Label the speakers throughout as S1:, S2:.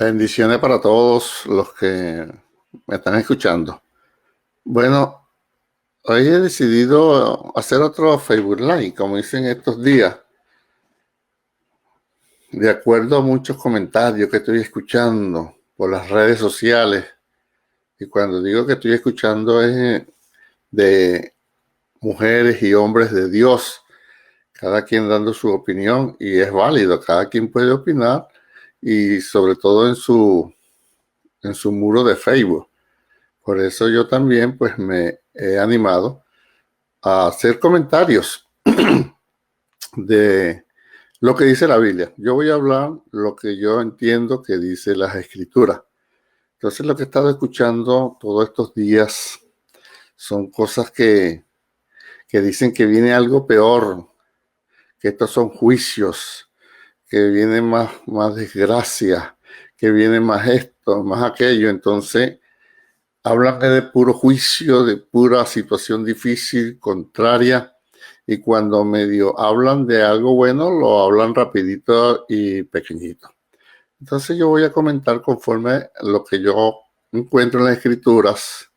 S1: Bendiciones para todos los que me están escuchando. Bueno, hoy he decidido hacer otro Facebook Live, como dicen estos días, de acuerdo a muchos comentarios que estoy escuchando por las redes sociales. Y cuando digo que estoy escuchando es de mujeres y hombres de Dios, cada quien dando su opinión y es válido, cada quien puede opinar y sobre todo en su muro de Facebook. Por eso yo también pues me he animado a hacer comentarios de lo que dice la Biblia. Yo voy a hablar lo que yo entiendo que dice las Escrituras. Entonces lo que he estado escuchando todos estos días son cosas que dicen que viene algo peor, que estos son juicios, que viene más desgracia, que viene más esto, más aquello. Entonces hablan de puro juicio, de pura situación difícil, contraria, y cuando medio hablan de algo bueno, lo hablan rapidito y pequeñito. Entonces yo voy a comentar conforme lo que yo encuentro en las escrituras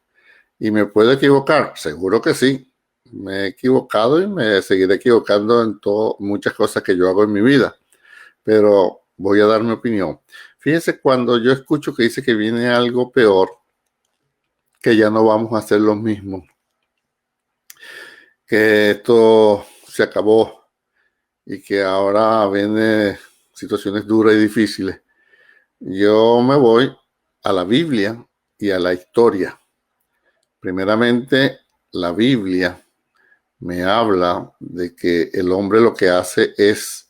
S1: y me puedo equivocar, seguro que sí. Me he equivocado y me seguiré equivocando en muchas cosas que yo hago en mi vida, pero voy a dar mi opinión. Fíjense, cuando yo escucho que dice que viene algo peor, que ya no vamos a hacer lo mismo, que esto se acabó y que ahora vienen situaciones duras y difíciles, yo me voy a la Biblia y a la historia. Primeramente, la Biblia me habla de que el hombre lo que hace es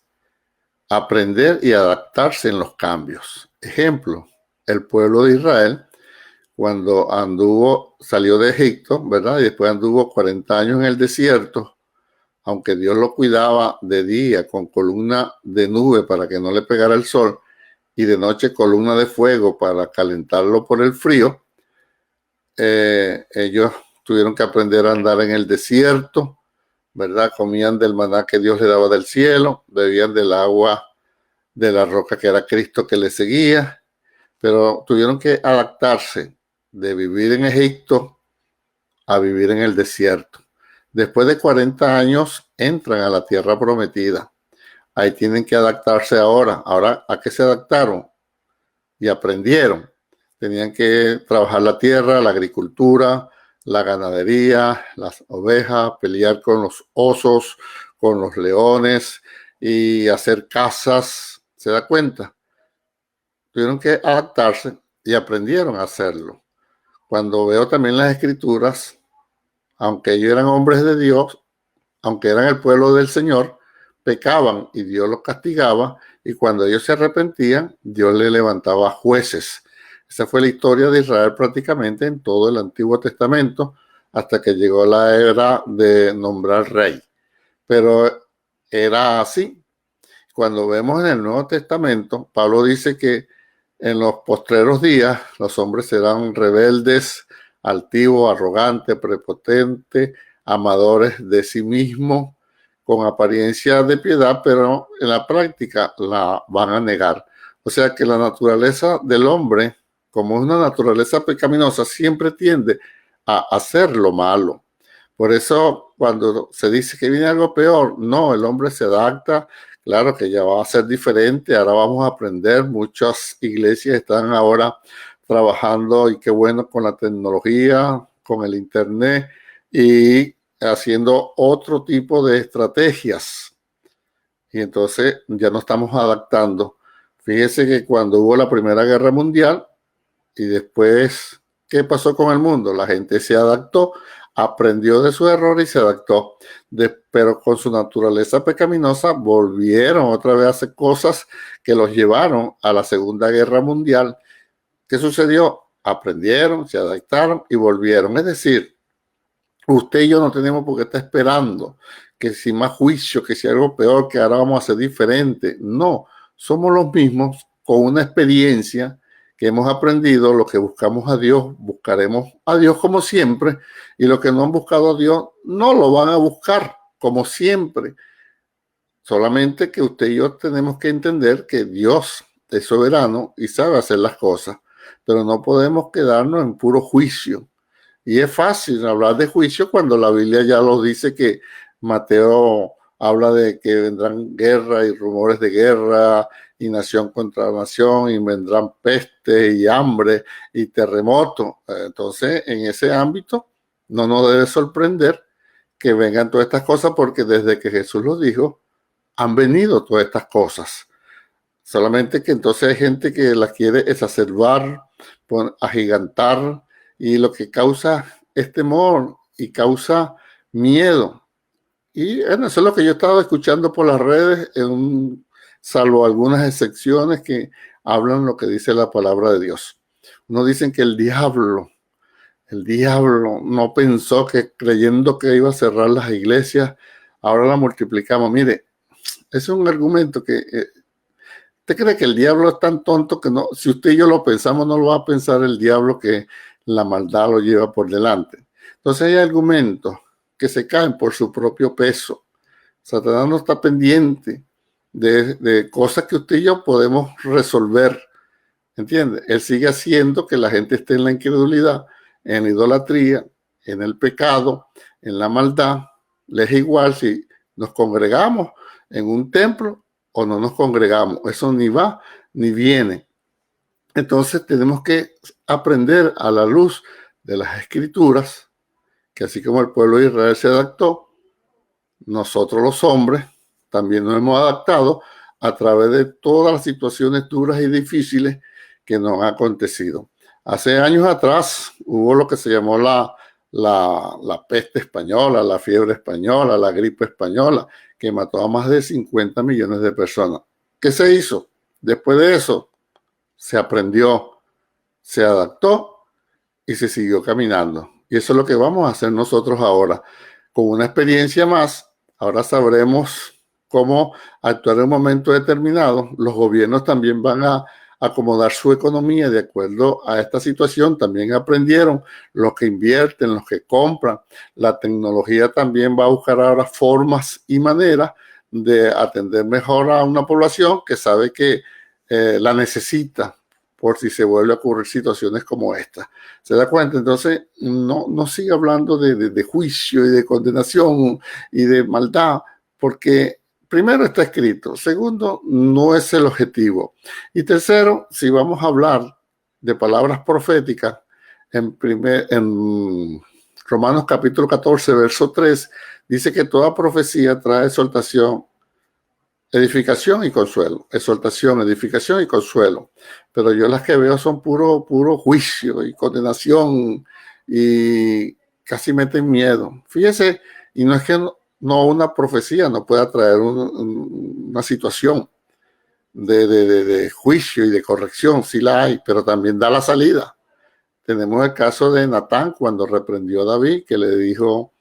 S1: aprender y adaptarse en los cambios. Ejemplo, el pueblo de Israel, cuando salió de Egipto, ¿verdad? Y después anduvo 40 años en el desierto, aunque Dios lo cuidaba de día con columna de nube para que no le pegara el sol y de noche columna de fuego para calentarlo por el frío, ellos tuvieron que aprender a andar en el desierto, ¿verdad? Comían del maná que Dios le daba del cielo, bebían del agua de la roca que era Cristo que les seguía, pero tuvieron que adaptarse de vivir en Egipto a vivir en el desierto. Después de 40 años entran a la tierra prometida. Ahí tienen que adaptarse ahora. Ahora, ¿a qué se adaptaron? Y aprendieron. Tenían que trabajar la tierra, la agricultura, la ganadería, las ovejas, pelear con los osos, con los leones y hacer casas. ¿Se da cuenta? Tuvieron que adaptarse y aprendieron a hacerlo. Cuando veo también las escrituras, aunque ellos eran hombres de Dios, aunque eran el pueblo del Señor, pecaban y Dios los castigaba, y cuando ellos se arrepentían, Dios les levantaba jueces. Esa fue la historia de Israel prácticamente en todo el Antiguo Testamento, hasta que llegó la era de nombrar rey. Pero era así. Cuando vemos en el Nuevo Testamento, Pablo dice que en los postreros días los hombres serán rebeldes, altivos, arrogantes, prepotentes, amadores de sí mismos, con apariencia de piedad, pero en la práctica la van a negar. O sea que la naturaleza del hombre, como es una naturaleza pecaminosa, siempre tiende a hacer lo malo. Por eso cuando se dice que viene algo peor, no, el hombre se adapta. Claro que ya va a ser diferente, ahora vamos a aprender, muchas iglesias están ahora trabajando y qué bueno con la tecnología, con el internet y haciendo otro tipo de estrategias. Y entonces ya nos estamos adaptando. Fíjese que cuando hubo la Primera Guerra Mundial y después, ¿qué pasó con el mundo? La gente se adaptó, aprendió de su error y se adaptó. Pero con su naturaleza pecaminosa volvieron otra vez a hacer cosas que los llevaron a la Segunda Guerra Mundial. ¿Qué sucedió? Aprendieron, se adaptaron y volvieron. Es decir, usted y yo no tenemos por qué estar esperando que si más juicio, que si algo peor, que ahora vamos a ser diferente. No, somos los mismos con una experiencia que hemos aprendido. Lo que buscamos a Dios, buscaremos a Dios como siempre, y los que no han buscado a Dios no lo van a buscar como siempre. Solamente que usted y yo tenemos que entender que Dios es soberano y sabe hacer las cosas, pero no podemos quedarnos en puro juicio. Y es fácil hablar de juicio cuando la Biblia ya lo dice, que Mateo habla de que vendrán guerra y rumores de guerra y nación contra nación y vendrán peste y hambre y terremotos. Entonces, en ese ámbito no nos debe sorprender que vengan todas estas cosas, porque desde que Jesús lo dijo, han venido todas estas cosas. Solamente que entonces hay gente que las quiere exacerbar, agigantar, y lo que causa es temor y causa miedo. Y bueno, eso es lo que yo he estado escuchando por las redes, salvo algunas excepciones que hablan lo que dice la palabra de Dios. Uno dicen que el diablo no pensó que, creyendo que iba a cerrar las iglesias, ahora la multiplicamos. Mire, es un argumento que ¿usted cree que el diablo es tan tonto que no? Si usted y yo lo pensamos, no lo va a pensar el diablo, que la maldad lo lleva por delante. Entonces hay argumentos que se caen por su propio peso. Satanás no está pendiente de cosas que usted y yo podemos resolver. ¿Entiende? Él sigue haciendo que la gente esté en la incredulidad, en la idolatría, en el pecado, en la maldad. Le es igual si nos congregamos en un templo o no nos congregamos. Eso ni va ni viene. Entonces tenemos que aprender a la luz de las Escrituras, que así como el pueblo de Israel se adaptó, nosotros los hombres también nos hemos adaptado a través de todas las situaciones duras y difíciles que nos han acontecido. Hace años atrás hubo lo que se llamó la peste española, la fiebre española, la gripe española, que mató a más de 50 millones de personas. ¿Qué se hizo? Después de eso, se aprendió, se adaptó y se siguió caminando. Y eso es lo que vamos a hacer nosotros ahora. Con una experiencia más, ahora sabremos cómo actuar en un momento determinado. Los gobiernos también van a acomodar su economía de acuerdo a esta situación. También aprendieron, los que invierten, los que compran. La tecnología también va a buscar ahora formas y maneras de atender mejor a una población que sabe que la necesita por si se vuelve a ocurrir situaciones como esta. ¿Se da cuenta? Entonces, no sigue hablando de juicio y de condenación y de maldad, porque primero está escrito, segundo, no es el objetivo, y tercero, si vamos a hablar de palabras proféticas, en Romanos capítulo 14, verso 3, dice que toda profecía trae exhortación, edificación y consuelo. Exhortación, edificación y consuelo. Pero yo las que veo son puro juicio y condenación, y casi meten miedo. Fíjese, y no es que no una profecía no pueda traer una situación de juicio y de corrección, sí la hay, pero también da la salida. Tenemos el caso de Natán cuando reprendió a David, que le dijo,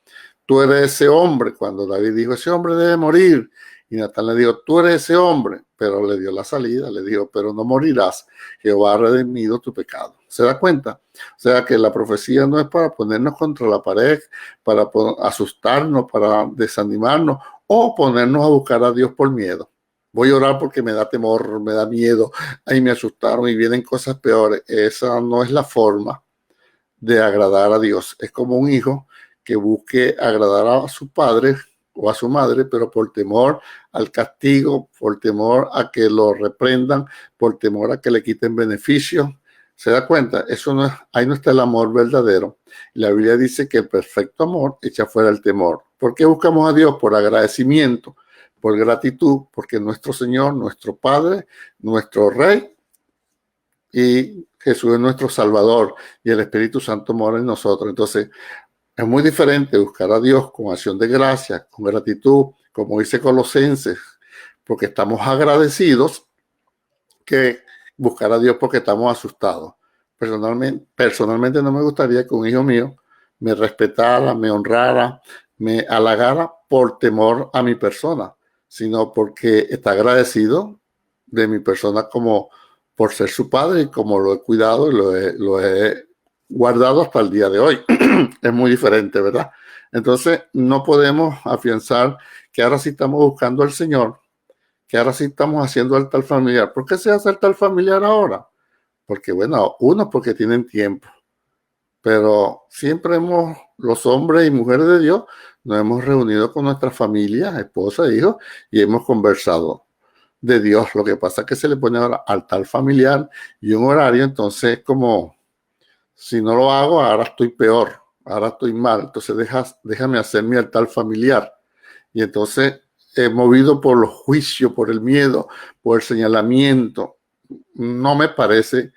S1: tú eres ese hombre, cuando David dijo, ese hombre debe morir. Y Natán le dijo, tú eres ese hombre, pero le dio la salida, le dijo, pero no morirás, Jehová ha redimido tu pecado. ¿Se da cuenta? O sea que la profecía no es para ponernos contra la pared, para asustarnos, para desanimarnos o ponernos a buscar a Dios por miedo. Voy a orar porque me da temor, me da miedo, ahí me asustaron y vienen cosas peores. Esa no es la forma de agradar a Dios. Es como un hijo que busque agradar a su padre o a su madre, pero por temor al castigo, por temor a que lo reprendan, por temor a que le quiten beneficios. ¿Se da cuenta? Eso no es, ahí no está el amor verdadero. La Biblia dice que el perfecto amor echa fuera el temor. ¿Por qué buscamos a Dios? Por agradecimiento, por gratitud, porque nuestro Señor, nuestro Padre, nuestro Rey, y Jesús es nuestro Salvador, y el Espíritu Santo mora en nosotros. Entonces, es muy diferente buscar a Dios con acción de gracia, con gratitud, como dice Colosenses, porque estamos agradecidos, que buscar a Dios porque estamos asustados. Personalmente no me gustaría que un hijo mío me respetara, me honrara, me halagara por temor a mi persona, sino porque está agradecido de mi persona como por ser su padre, y como lo he cuidado y lo he guardado hasta el día de hoy. Es muy diferente, ¿verdad? Entonces, no podemos afianzar que ahora sí estamos buscando al Señor, que ahora sí estamos haciendo altar familiar. ¿Por qué se hace altar familiar ahora? Porque, bueno, uno, porque tienen tiempo, pero siempre los hombres y mujeres de Dios, nos hemos reunido con nuestras familias, esposa, hijos, y hemos conversado de Dios. Lo que pasa es que se le pone ahora altar familiar y un horario, entonces como si no lo hago, ahora estoy peor, ahora estoy mal, entonces déjame hacer mi altar familiar. Y entonces, movido por los juicios, por el miedo, por el señalamiento, no me parece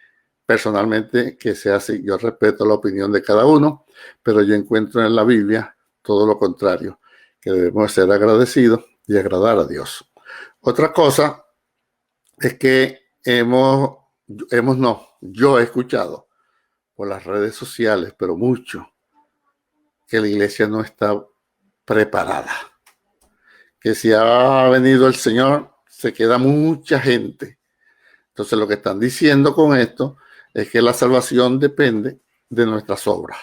S1: personalmente que sea así. Yo respeto la opinión de cada uno, pero yo encuentro en la Biblia todo lo contrario, que debemos ser agradecidos y agradar a Dios. Otra cosa es que yo he escuchado por las redes sociales, pero mucho, que la iglesia no está preparada. Que si ha venido el Señor, se queda mucha gente. Entonces lo que están diciendo con esto es que la salvación depende de nuestras obras,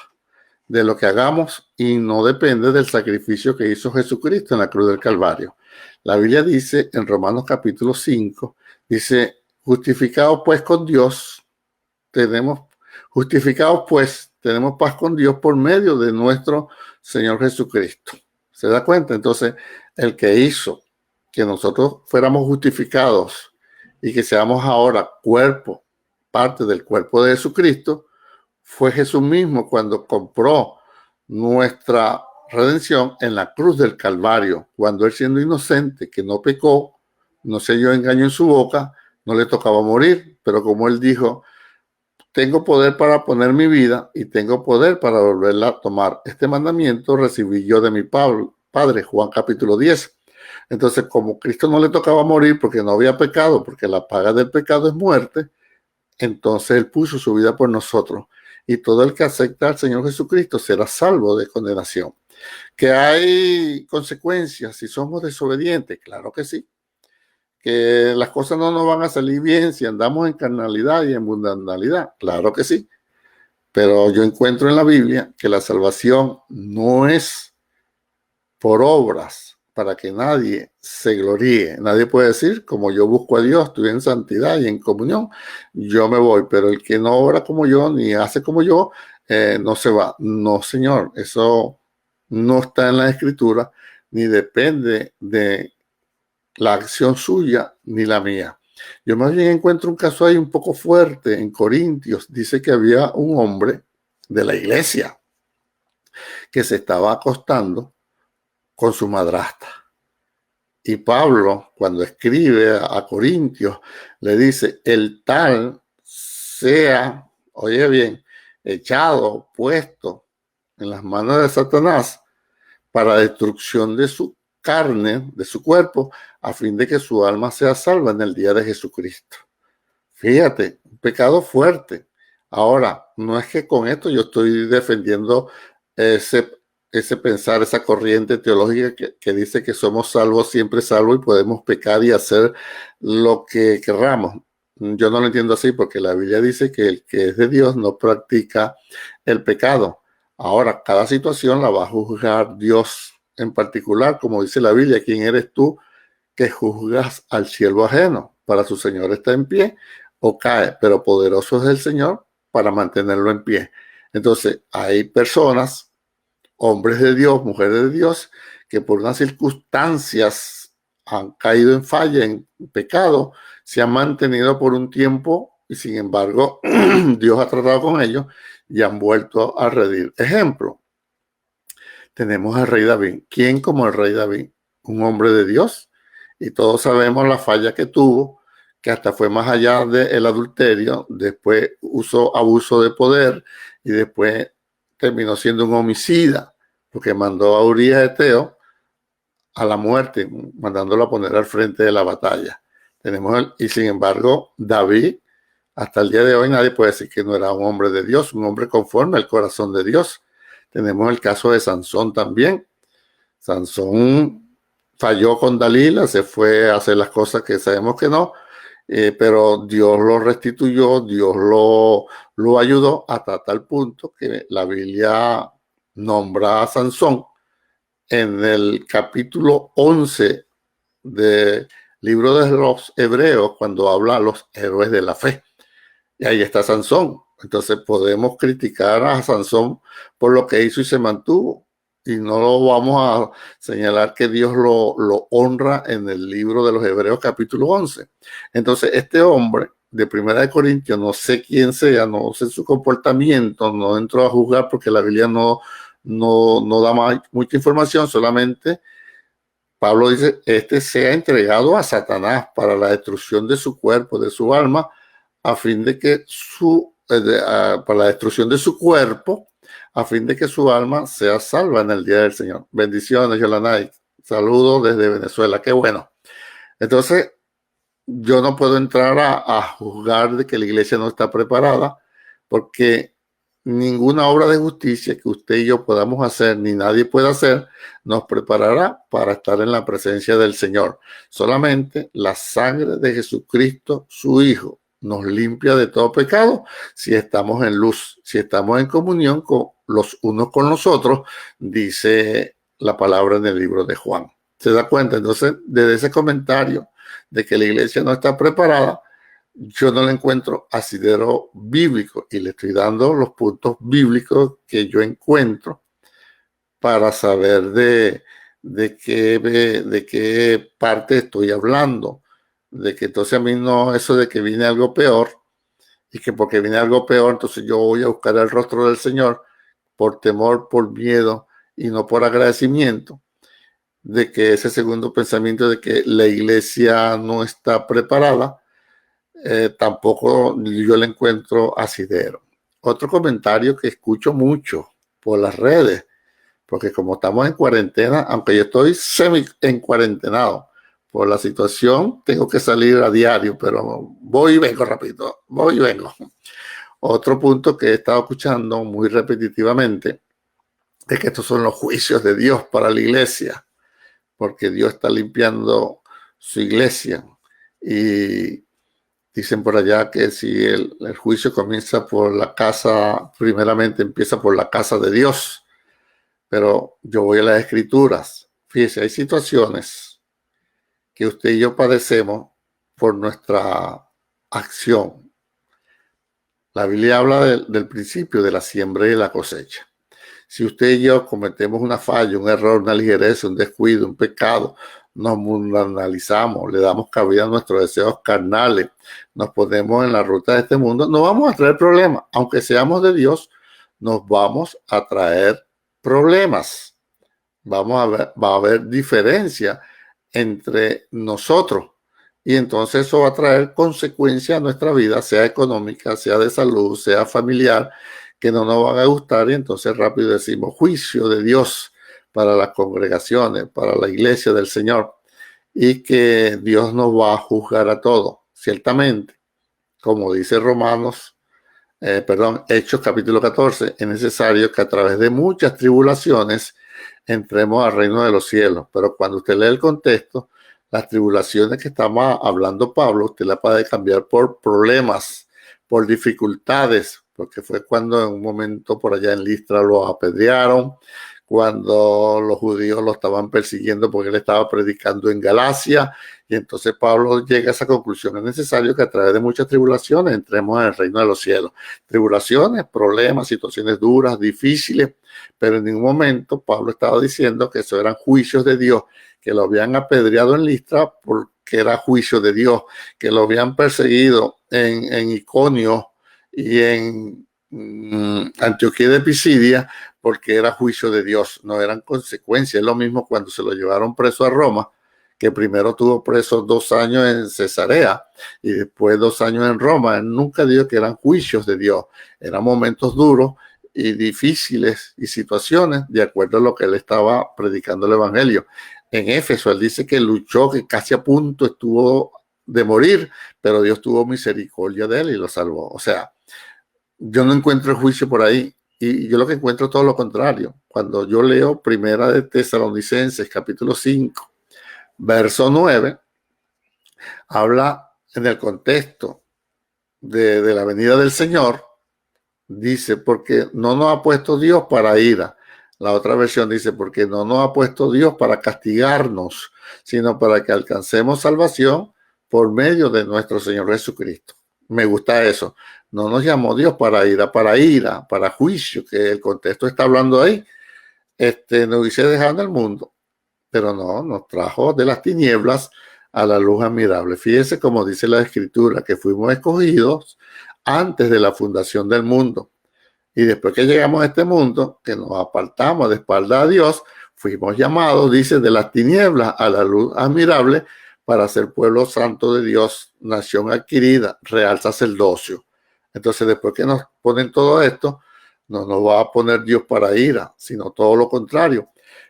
S1: de lo que hagamos, y no depende del sacrificio que hizo Jesucristo en la cruz del Calvario. La Biblia dice en Romanos capítulo 5, dice, justificados pues tenemos paz con Dios por medio de nuestro Señor Jesucristo. ¿Se da cuenta? Entonces, el que hizo que nosotros fuéramos justificados y que seamos ahora parte del cuerpo de Jesucristo, fue Jesús mismo cuando compró nuestra redención en la cruz del Calvario, cuando él, siendo inocente, que no pecó, no se dio engaño en su boca, no le tocaba morir, pero como él dijo, tengo poder para poner mi vida y tengo poder para volverla a tomar. Este mandamiento recibí yo de mi Padre, Juan capítulo 10. Entonces, como Cristo no le tocaba morir porque no había pecado, porque la paga del pecado es muerte, entonces él puso su vida por nosotros. Y todo el que acepta al Señor Jesucristo será salvo de condenación. ¿Que hay consecuencias si somos desobedientes? Claro que sí. ¿Que las cosas no nos van a salir bien si andamos en carnalidad y en mundanalidad? Claro que sí. Pero yo encuentro en la Biblia que la salvación no es por obras para que nadie se gloríe. Nadie puede decir, como yo busco a Dios, estoy en santidad y en comunión, yo me voy. Pero el que no obra como yo, ni hace como yo, no se va. No, Señor, eso no está en la Escritura, ni depende de la acción suya ni la mía. Yo más bien encuentro un caso ahí un poco fuerte. En Corintios dice que había un hombre de la iglesia que se estaba acostando con su madrastra. Y Pablo, cuando escribe a Corintios, le dice, el tal sea, oye bien, echado, puesto en las manos de Satanás para destrucción de su carne, de su cuerpo, a fin de que su alma sea salva en el día de Jesucristo. Fíjate, un pecado fuerte. Ahora, no es que con esto yo estoy defendiendo ese pensar, esa corriente teológica que dice que somos salvos, siempre salvos, y podemos pecar y hacer lo que querramos. Yo no lo entiendo así, porque la Biblia dice que el que es de Dios no practica el pecado. Ahora, cada situación la va a juzgar Dios en particular, como dice la Biblia, ¿quién eres tú que juzgas al siervo ajeno? Para su Señor está en pie o cae, pero poderoso es el Señor para mantenerlo en pie. Entonces, hay personas, hombres de Dios, mujeres de Dios, que por unas circunstancias han caído en falla, en pecado, se han mantenido por un tiempo y sin embargo Dios ha tratado con ellos y han vuelto a redir. Ejemplo, tenemos al rey David. ¿Quién como el rey David? Un hombre de Dios, y todos sabemos la falla que tuvo, que hasta fue más allá del adulterio, después usó abuso de poder y después terminó siendo un homicida, porque mandó a Urías Eteo a la muerte, mandándolo a poner al frente de la batalla. Y sin embargo, David, hasta el día de hoy nadie puede decir que no era un hombre de Dios, un hombre conforme al corazón de Dios. Tenemos el caso de Sansón también. Sansón falló con Dalila, se fue a hacer las cosas que sabemos que no, pero Dios lo restituyó, Dios lo ayudó hasta tal punto que la Biblia nombra a Sansón en el capítulo 11 de libro de los Hebreos cuando habla a los héroes de la fe. Y ahí está Sansón. Entonces podemos criticar a Sansón por lo que hizo y se mantuvo. Y no lo vamos a señalar que Dios lo honra en el libro de los Hebreos capítulo 11. Entonces este hombre de Primera de Corintios, no sé quién sea, no sé su comportamiento, no entro a juzgar porque la Biblia no da mucha información, solamente Pablo dice, este sea entregado a Satanás para la destrucción de su cuerpo, de su alma, a fin de que para la destrucción de su cuerpo, a fin de que su alma sea salva en el día del Señor. Bendiciones, Yolanay. Saludos desde Venezuela. Qué bueno. Entonces, yo no puedo entrar a juzgar de que la iglesia no está preparada, porque ninguna obra de justicia que usted y yo podamos hacer, ni nadie pueda hacer, nos preparará para estar en la presencia del Señor. Solamente la sangre de Jesucristo, su Hijo, nos limpia de todo pecado si estamos en luz, si estamos en comunión con los unos con los otros, dice la palabra en el libro de Juan. ¿Se da cuenta? Entonces, desde ese comentario de que la iglesia no está preparada, yo no le encuentro asidero bíblico, y le estoy dando los puntos bíblicos que yo encuentro para saber de qué parte estoy hablando. De que entonces a mí no, eso de que viene algo peor, y que porque viene algo peor, entonces yo voy a buscar el rostro del Señor por temor, por miedo y no por agradecimiento, de que ese segundo pensamiento de que la iglesia no está preparada, tampoco yo le encuentro asidero. Otro comentario que escucho mucho por las redes, porque como estamos en cuarentena, aunque yo estoy semi en cuarentenado por la situación, tengo que salir a diario, pero voy y vengo rápido, voy y vengo. Otro punto que he estado escuchando muy repetitivamente es que estos son los juicios de Dios para la iglesia, porque Dios está limpiando su iglesia. Y dicen por allá que si el juicio comienza por la casa, primeramente empieza por la casa de Dios. Pero yo voy a las Escrituras. Fíjese, hay situaciones que usted y yo padecemos por nuestra acción. La Biblia habla del principio de la siembra y la cosecha. Si usted y yo cometemos una falla, un error, una ligereza, un descuido, un pecado, nos mundanalizamos, le damos cabida a nuestros deseos carnales, nos ponemos en la ruta de este mundo, no vamos a traer problemas. Aunque seamos de Dios, nos vamos a traer problemas. Va a haber diferencia entre nosotros. Y entonces eso va a traer consecuencias a nuestra vida, sea económica, sea de salud, sea familiar, que no nos van a gustar, y entonces rápido decimos juicio de Dios para las congregaciones, para la iglesia del Señor, y que Dios nos va a juzgar a todos. Ciertamente, como dice Hechos capítulo 14, es necesario que a través de muchas tribulaciones entremos al reino de los cielos. Pero cuando usted lee el contexto, las tribulaciones que estamos hablando Pablo, usted la puede cambiar por problemas, por dificultades, porque fue cuando en un momento por allá en Listra lo apedrearon, cuando los judíos lo estaban persiguiendo porque él estaba predicando en Galacia, y entonces Pablo llega a esa conclusión: es necesario que a través de muchas tribulaciones entremos en el reino de los cielos. Tribulaciones, problemas, situaciones duras, difíciles, pero en ningún momento Pablo estaba diciendo que eso eran juicios de Dios, que lo habían apedreado en Listra porque era juicio de Dios, que lo habían perseguido en Iconio y en Antioquía de Pisidia porque era juicio de Dios, no eran consecuencias. Es lo mismo cuando se lo llevaron preso a Roma, que primero tuvo preso 2 años en Cesarea y después 2 años en Roma. Él nunca dijo que eran juicios de Dios, eran momentos duros y difíciles y situaciones de acuerdo a lo que él estaba predicando el evangelio. En Éfeso él dice que luchó, que casi a punto estuvo de morir, pero Dios tuvo misericordia de él y lo salvó. O sea, yo no encuentro el juicio por ahí, y yo lo que encuentro es todo lo contrario. Cuando yo leo Primera de Tesalonicenses capítulo 5 verso 9, habla en el contexto de la venida del Señor. Dice, porque no nos ha puesto Dios para ira. La otra versión dice, porque no nos ha puesto Dios para castigarnos, sino para que alcancemos salvación por medio de nuestro Señor Jesucristo. Me gusta eso. No nos llamó Dios para ira, para juicio, que el contexto está hablando ahí. Nos hubiese dejado en el mundo, pero no, nos trajo de las tinieblas a la luz admirable. Fíjese como dice la Escritura, que fuimos escogidos antes de la fundación del mundo. Y después que llegamos a este mundo, que nos apartamos de espalda a Dios, fuimos llamados, dice, de las tinieblas a la luz admirable para ser pueblo santo de Dios, nación adquirida, real sacerdocio. Entonces, después que nos ponen todo esto, no nos va a poner Dios para ira, sino todo lo contrario,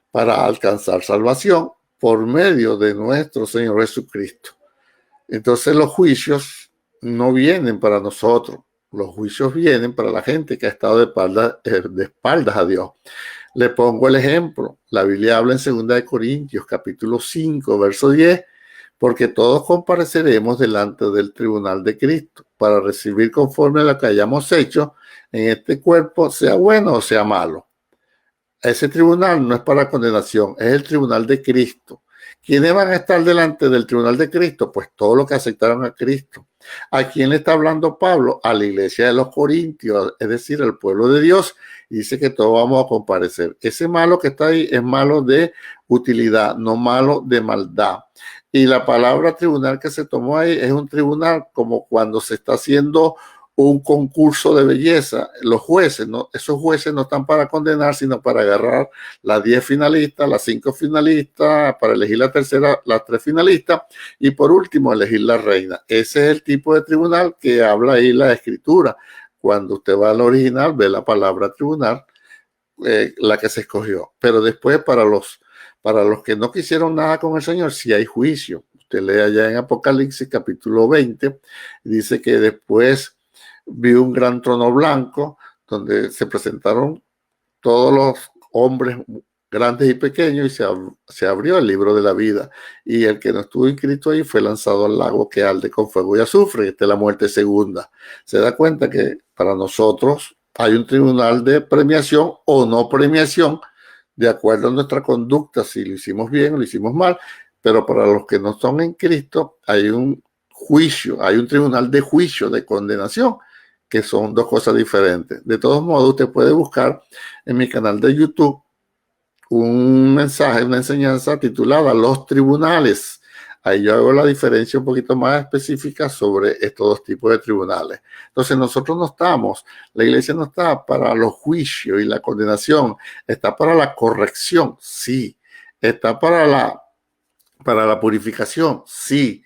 S1: para alcanzar salvación por medio de nuestro Señor Jesucristo. Entonces, los juicios no vienen para nosotros. Los juicios vienen para la gente que ha estado de espaldas a Dios. Le pongo el ejemplo. La Biblia habla en 2 Corintios, capítulo 5, verso 10, porque todos compareceremos delante del tribunal de Cristo para recibir conforme a lo que hayamos hecho en este cuerpo, sea bueno o sea malo. Ese tribunal no es para condenación, es el tribunal de Cristo. ¿Quiénes van a estar delante del tribunal de Cristo? Pues todos los que aceptaron a Cristo. ¿A quién le está hablando Pablo? A la iglesia de los Corintios, es decir, al pueblo de Dios. Y dice que todos vamos a comparecer. Ese malo que está ahí es malo de utilidad, no malo de maldad. Y la palabra tribunal que se tomó ahí es un tribunal como cuando se está haciendo un concurso de belleza. Los jueces, ¿no? Esos jueces no están para condenar, sino para agarrar las 10 finalistas, las 5 finalistas, para elegir la tercera, las 3 finalistas, y por último elegir la reina. Ese es el tipo de tribunal que habla ahí la Escritura. Cuando usted va al original, ve la palabra tribunal, la que se escogió. Pero después para los que no quisieron nada con el Señor, sí hay juicio. Usted lee allá en Apocalipsis capítulo 20, dice que después vi un gran trono blanco donde se presentaron todos los hombres grandes y pequeños y se abrió el libro de la vida, y el que no estuvo inscrito ahí fue lanzado al lago que arde con fuego y azufre. Esta es la muerte segunda. Se da cuenta que para nosotros hay un tribunal de premiación o no premiación de acuerdo a nuestra conducta, si lo hicimos bien o lo hicimos mal, pero para los que no son en Cristo hay un juicio, hay un tribunal de juicio, de condenación, que son dos cosas diferentes. De todos modos, usted puede buscar en mi canal de YouTube un mensaje, una enseñanza titulada Los Tribunales. Ahí yo hago la diferencia un poquito más específica sobre estos dos tipos de tribunales. Entonces nosotros no estamos, la iglesia no está para los juicios y la condenación, está para la corrección, sí. Está para la purificación, sí,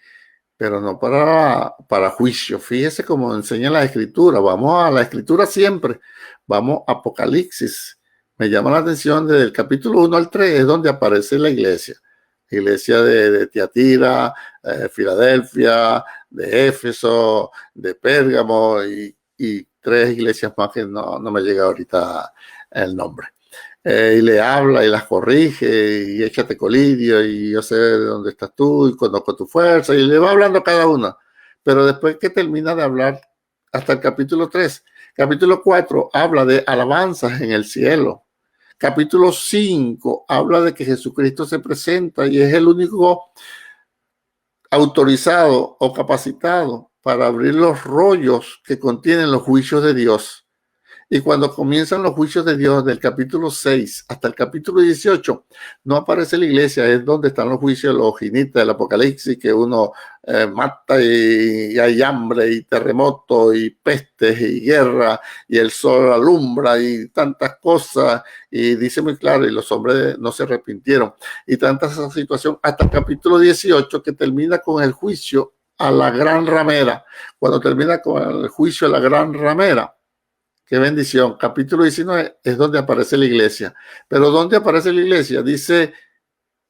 S1: pero no para juicio. Fíjese cómo enseña la Escritura. Vamos a la Escritura siempre. Vamos a Apocalipsis. Me llama la atención desde el capítulo 1 al 3 es donde aparece la iglesia. La iglesia de Tiatira, Filadelfia, de Éfeso, de Pérgamo y 3 iglesias más que no me llega ahorita el nombre. Y le habla y las corrige y échate colidio y yo sé de dónde estás tú y conozco tu fuerza, y le va hablando a cada una. Pero después que termina de hablar hasta el capítulo 3, capítulo 4 habla de alabanzas en el cielo. Capítulo 5 habla de que Jesucristo se presenta y es el único autorizado o capacitado para abrir los rollos que contienen los juicios de Dios. Y cuando comienzan los juicios de Dios del capítulo 6 hasta el capítulo 18, no aparece la iglesia, es donde están los juicios de los jinitas del Apocalipsis, que uno mata y hay hambre y terremoto y pestes y guerra y el sol alumbra y tantas cosas, y dice muy claro, y los hombres no se arrepintieron, y tanta esa situación hasta el capítulo 18, que termina con el juicio a la gran ramera. Cuando termina con el juicio a la gran ramera, qué bendición. Capítulo 19 es donde aparece la iglesia. Pero ¿dónde aparece la iglesia? Dice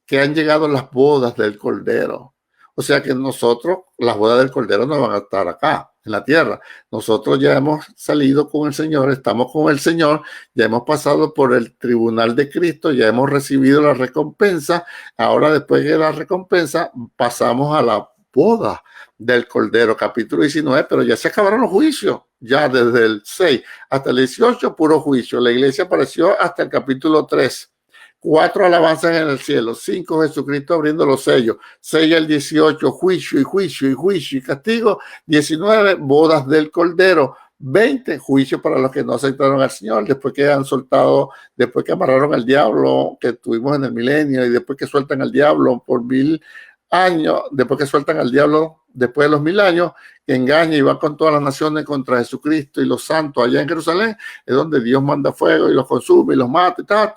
S1: que han llegado las bodas del Cordero. O sea que nosotros, las bodas del Cordero no van a estar acá, en la tierra. Nosotros ya hemos salido con el Señor, estamos con el Señor, ya hemos pasado por el tribunal de Cristo, ya hemos recibido la recompensa. Ahora, después de la recompensa, pasamos a la bodas del Cordero, capítulo 19, pero ya se acabaron los juicios, ya desde el 6 hasta el 18, puro juicio. La iglesia apareció hasta el capítulo 3. 4 alabanzas en el cielo, 5 Jesucristo abriendo los sellos, 6 el 18, juicio y juicio y juicio y castigo, 19 bodas del Cordero, 20 juicios para los que no aceptaron al Señor, después que han soltado, después que amarraron al diablo, que tuvimos en el milenio, y después que sueltan al diablo por 1000 años, después que sueltan al diablo, después de los 1000 años, que engaña y va con todas las naciones contra Jesucristo y los santos allá en Jerusalén, es donde Dios manda fuego y los consume y los mata, y tal,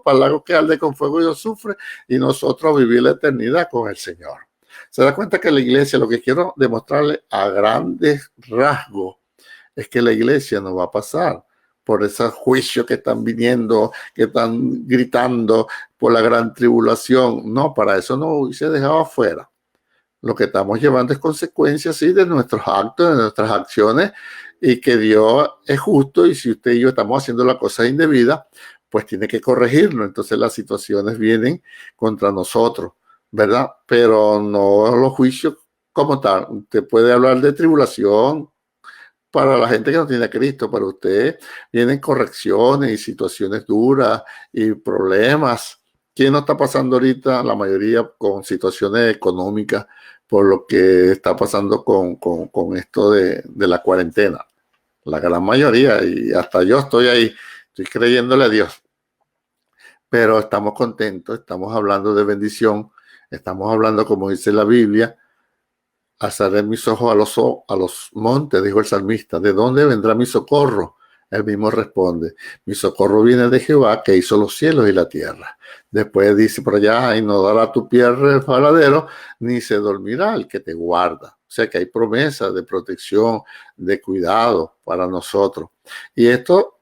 S1: para el lago que arde con fuego y los sufre, y nosotros vivir la eternidad con el Señor. Se da cuenta que la iglesia, lo que quiero demostrarle a grandes rasgos, es que la iglesia no va a pasar por esos juicios que están viniendo, que están gritando por la gran tribulación. No, para eso no hubiese dejado afuera. Lo que estamos llevando es consecuencias, sí, de nuestros actos, de nuestras acciones, y que Dios es justo, y si usted y yo estamos haciendo la cosa indebida, pues tiene que corregirlo. Entonces las situaciones vienen contra nosotros, ¿verdad? Pero no los juicios como tal. Usted puede hablar de tribulación para la gente que no tiene a Cristo. Para usted vienen correcciones y situaciones duras y problemas. ¿Quién no está pasando ahorita? La mayoría con situaciones económicas por lo que está pasando con esto de la cuarentena. La gran mayoría, y hasta yo estoy ahí, estoy creyéndole a Dios. Pero estamos contentos, estamos hablando de bendición, estamos hablando, como dice la Biblia, alzaré mis ojos a los montes, dijo el salmista. ¿De dónde vendrá mi socorro? Él mismo responde, mi socorro viene de Jehová, que hizo los cielos y la tierra. Después dice por allá, y no dará tu pie resbaladero, ni se dormirá el que te guarda. O sea que hay promesas de protección, de cuidado para nosotros. Y esto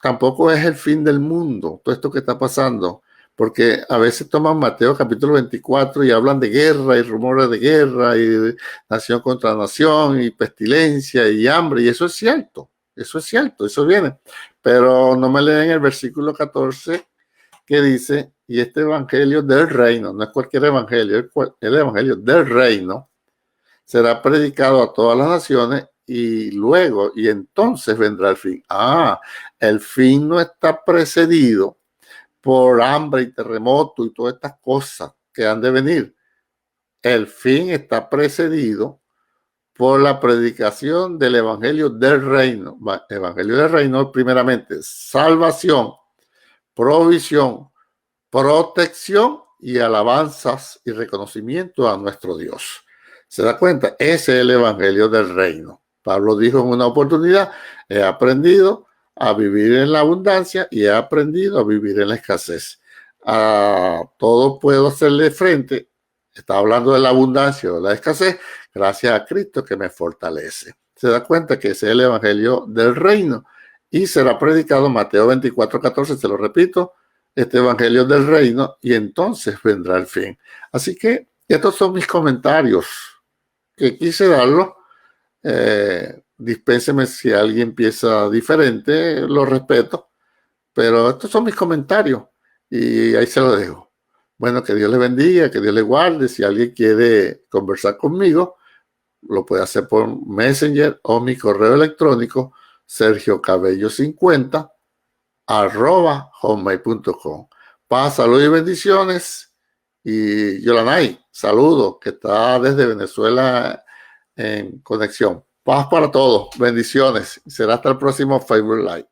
S1: tampoco es el fin del mundo, todo esto que está pasando. Porque a veces toman Mateo capítulo 24 y hablan de guerra y rumores de guerra y de nación contra nación y pestilencia y hambre. Y eso es cierto, eso viene. Pero no me leen el versículo 14 que dice, y este evangelio del reino, no es cualquier evangelio, el evangelio del reino, será predicado a todas las naciones y luego, y entonces vendrá el fin. El fin no está precedido por hambre y terremoto y todas estas cosas que han de venir. El fin está precedido por la predicación del evangelio del reino. Evangelio del reino, primeramente, salvación, provisión, protección y alabanzas y reconocimiento a nuestro Dios. ¿Se da cuenta? Ese es el evangelio del reino. Pablo dijo en una oportunidad, he aprendido a vivir en la abundancia y he aprendido a vivir en la escasez. A todo puedo hacerle frente. Está hablando de la abundancia o de la escasez gracias a Cristo que me fortalece. Se da cuenta que ese es el evangelio del reino y será predicado Mateo 24:14, se lo repito, este evangelio del reino, y entonces vendrá el fin. Así que estos son mis comentarios que quise darlos. Dispénseme si alguien piensa diferente, lo respeto, pero estos son mis comentarios y ahí se lo dejo. Bueno, que Dios le bendiga, que Dios le guarde. Si alguien quiere conversar conmigo, lo puede hacer por Messenger o mi correo electrónico sergiocabello50@hotmail.com. Paz, salud y bendiciones. Y Yolanay, saludo, que está desde Venezuela en conexión. Paz para todos, bendiciones. Será hasta el próximo Facebook Live.